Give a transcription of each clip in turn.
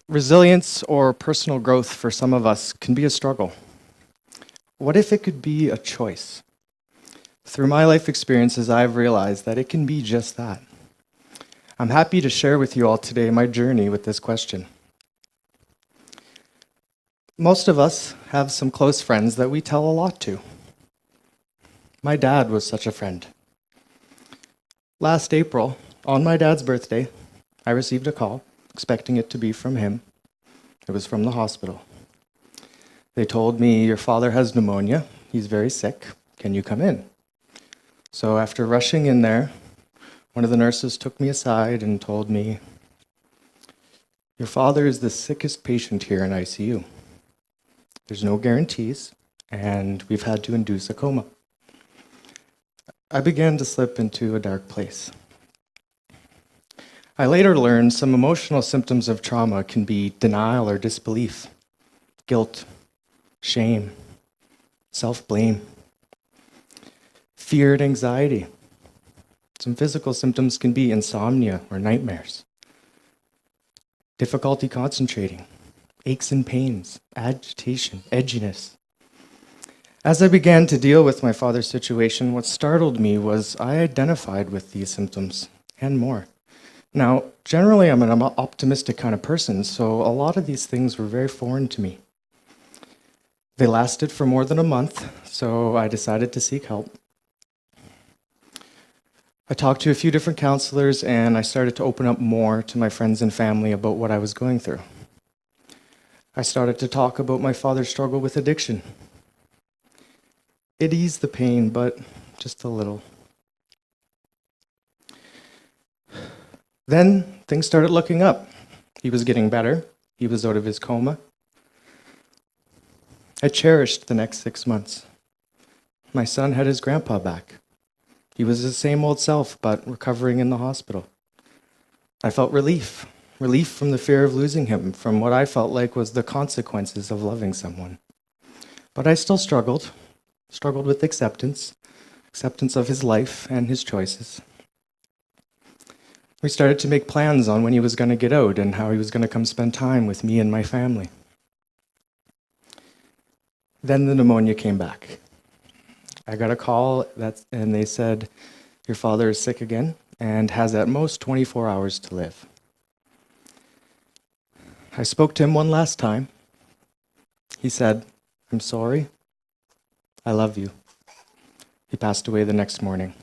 Resilience or personal growth for some of us can be a struggle. What if it could be a choice? Through my life experiences, I've realized that it can be just that. I'm happy to share with you all today my journey with this question. Most of us have some close friends that we tell a lot to. My dad was such a friend. Last April, on my dad's birthday, I received a call, expecting it to be from him. It was from the hospital. They told me, "Your father has pneumonia. He's very sick. Can you come in?" So after rushing in there, one of the nurses took me aside and told me, "Your father is the sickest patient here in ICU. There's no guarantees, and we've had to induce a coma." I began to slip into a dark place. I later learned some emotional symptoms of trauma can be denial or disbelief, guilt, shame, self-blame, fear and anxiety. Some physical symptoms can be insomnia or nightmares, difficulty concentrating, aches and pains, agitation, edginess. As I began to deal with my father's situation, what startled me was I identified with these symptoms and more. Now, generally, I'm an optimistic kind of person, so a lot of these things were very foreign to me. They lasted for more than a month, so I decided to seek help. I talked to a few different counselors, and I started to open up more to my friends and family about what I was going through. I started to talk about my father's struggle with addiction. It eased the pain, but just a little. Then things started looking up. He was getting better. He was out of his coma. I cherished the next 6 months. My son had his grandpa back. He was his same old self, but recovering in the hospital. I felt relief from the fear of losing him, from what I felt like was the consequences of loving someone. But I still struggled with acceptance of his life and his choices. We started to make plans on when he was going to get out and how he was going to come spend time with me and my family. Then the pneumonia came back. I got a call and they said, "Your father is sick again and has at most 24 hours to live." I spoke to him one last time. He said, "I'm sorry. I love you." He passed away the next morning.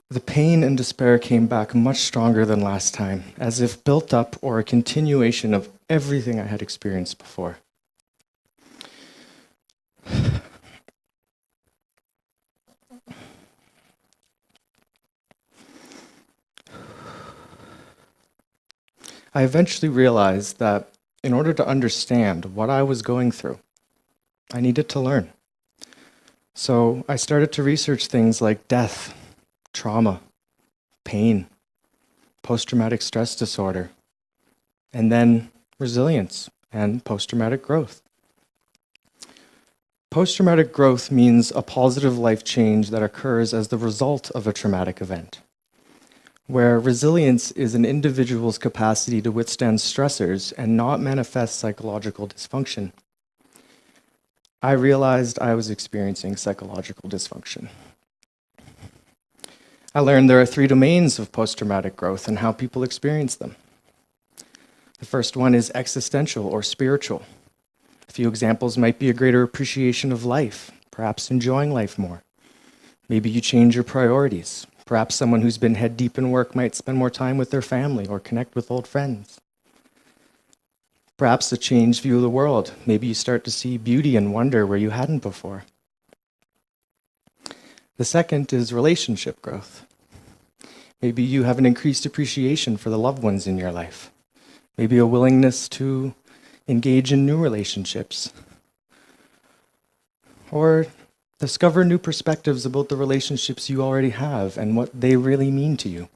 The pain and despair came back much stronger than last time, as if built up or a continuation of everything I had experienced before. I eventually realized that in order to understand what I was going through, I needed to learn. So I started to research things like death, trauma, pain, post-traumatic stress disorder, and then resilience and post-traumatic growth. Post-traumatic growth means a positive life change that occurs as the result of a traumatic event, where resilience is an individual's capacity to withstand stressors and not manifest psychological dysfunction. I realized I was experiencing psychological dysfunction. I learned there are 3 domains of post-traumatic growth and how people experience them. The first one is existential or spiritual. A few examples might be a greater appreciation of life, perhaps enjoying life more. Maybe you change your priorities. Perhaps someone who's been head deep in work might spend more time with their family or connect with old friends. Perhaps a changed view of the world. Maybe you start to see beauty and wonder where you hadn't before. The second is relationship growth. Maybe you have an increased appreciation for the loved ones in your life. Maybe a willingness to engage in new relationships. Or discover new perspectives about the relationships you already have and what they really mean to you.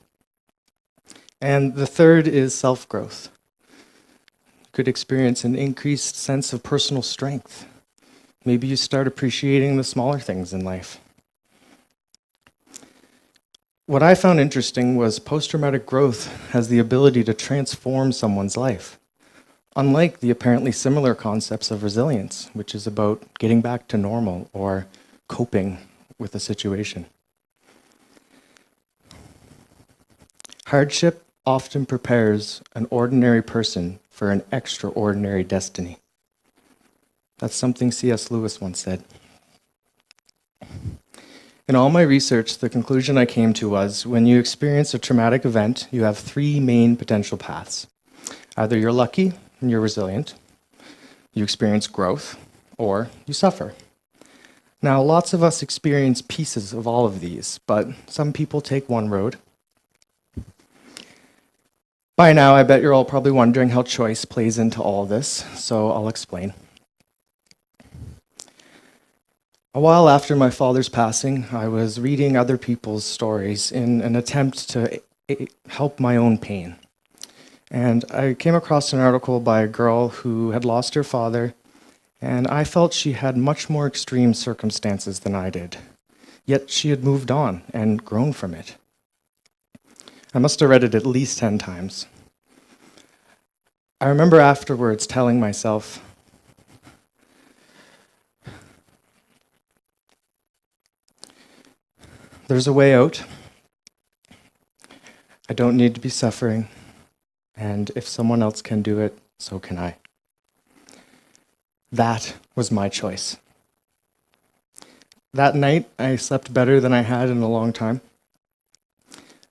And the third is self-growth. You could experience an increased sense of personal strength. Maybe you start appreciating the smaller things in life. What I found interesting was post-traumatic growth has the ability to transform someone's life, unlike the apparently similar concepts of resilience, which is about getting back to normal or coping with a situation. Hardship often prepares an ordinary person for an extraordinary destiny. That's something C.S. Lewis once said. In all my research, the conclusion I came to was, when you experience a traumatic event, you have three main potential paths. Either you're lucky and you're resilient, you experience growth, or you suffer. Now, lots of us experience pieces of all of these, but some people take one road. By now, I bet you're all probably wondering how choice plays into all this, so I'll explain. A while after my father's passing, I was reading other people's stories in an attempt to help my own pain. And I came across an article by a girl who had lost her father, and I felt she had much more extreme circumstances than I did. Yet she had moved on and grown from it. I must have read it at least 10 times. I remember afterwards telling myself, there's a way out. I don't need to be suffering. And if someone else can do it, so can I. That was my choice. That night, I slept better than I had in a long time.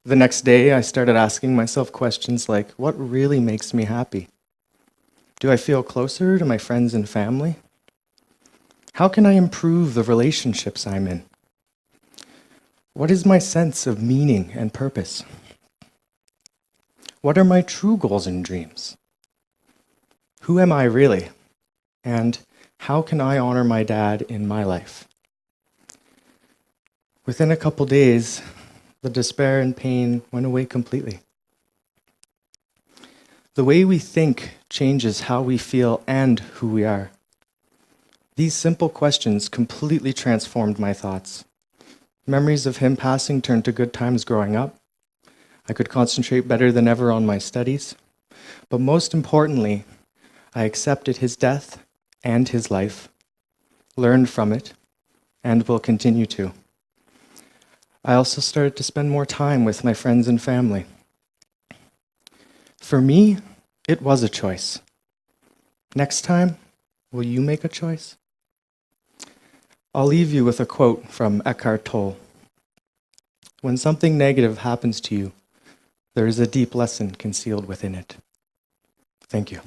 The next day, I started asking myself questions like, what really makes me happy? Do I feel closer to my friends and family? How can I improve the relationships I'm in? What is my sense of meaning and purpose? What are my true goals and dreams? Who am I really? And how can I honor my dad in my life? Within a couple days, the despair and pain went away completely. The way we think changes how we feel and who we are. These simple questions completely transformed my thoughts. Memories of him passing turned to good times growing up. I could concentrate better than ever on my studies. But most importantly, I accepted his death and his life, learned from it, and will continue to. I also started to spend more time with my friends and family. For me, it was a choice. Next time, will you make a choice? I'll leave you with a quote from Eckhart Tolle. When something negative happens to you, there is a deep lesson concealed within it. Thank you.